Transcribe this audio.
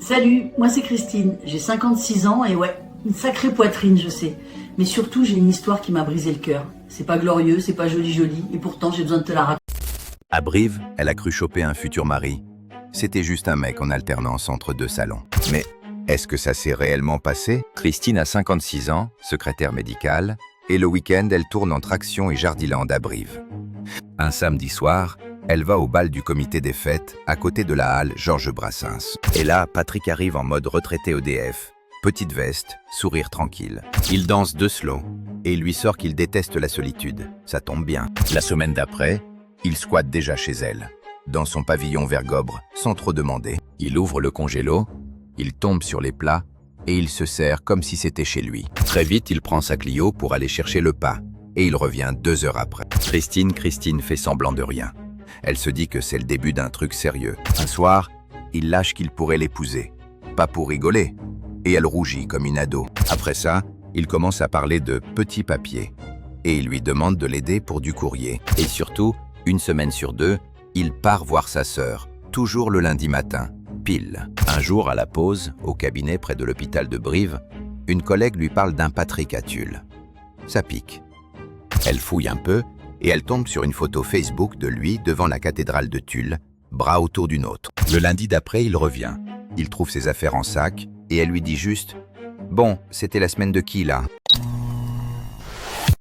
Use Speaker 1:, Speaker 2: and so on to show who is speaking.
Speaker 1: Salut, moi c'est Christine, j'ai 56 ans et ouais, une sacrée poitrine je sais. Mais surtout j'ai une histoire qui m'a brisé le cœur. C'est pas glorieux, c'est pas joli et pourtant j'ai besoin de te la raconter.
Speaker 2: À Brive, elle a cru choper un futur mari. C'était juste un mec en alternance entre deux salons. Mais est-ce que ça s'est réellement passé? Christine a 56 ans, secrétaire médicale, et le week-end, elle tourne entre Action et Jardiland à Brive. Un samedi soir, elle va au bal du comité des fêtes, à côté de la halle Georges Brassens. Et là, Patrick arrive en mode retraité EDF, petite veste, sourire tranquille. Il danse deux slow, et il lui sort qu'il déteste la solitude. Ça tombe bien. La semaine d'après, il squatte déjà chez elle, dans son pavillon vergobre, sans trop demander. Il ouvre le congélo, il tombe sur les plats, et il se sert comme si c'était chez lui. Très vite, il prend sa Clio pour aller chercher le pain, et il revient 2 heures après. Christine fait semblant de rien. Elle se dit que c'est le début d'un truc sérieux. Un soir, il lâche qu'il pourrait l'épouser. Pas pour rigoler. Et elle rougit comme une ado. Après ça, il commence à parler de petits papiers. Et il lui demande de l'aider pour du courrier. Et surtout, 1 semaine sur 2, il part voir sa sœur, toujours le lundi matin, pile. Un jour, à la pause, au cabinet près de l'hôpital de Brive, une collègue lui parle d'un Patrick à Tulle. Ça pique. Elle fouille un peu et elle tombe sur une photo Facebook de lui devant la cathédrale de Tulle, bras autour d'une autre. Le lundi d'après, il revient. Il trouve ses affaires en sac et elle lui dit juste « Bon, c'était la semaine de qui là ?»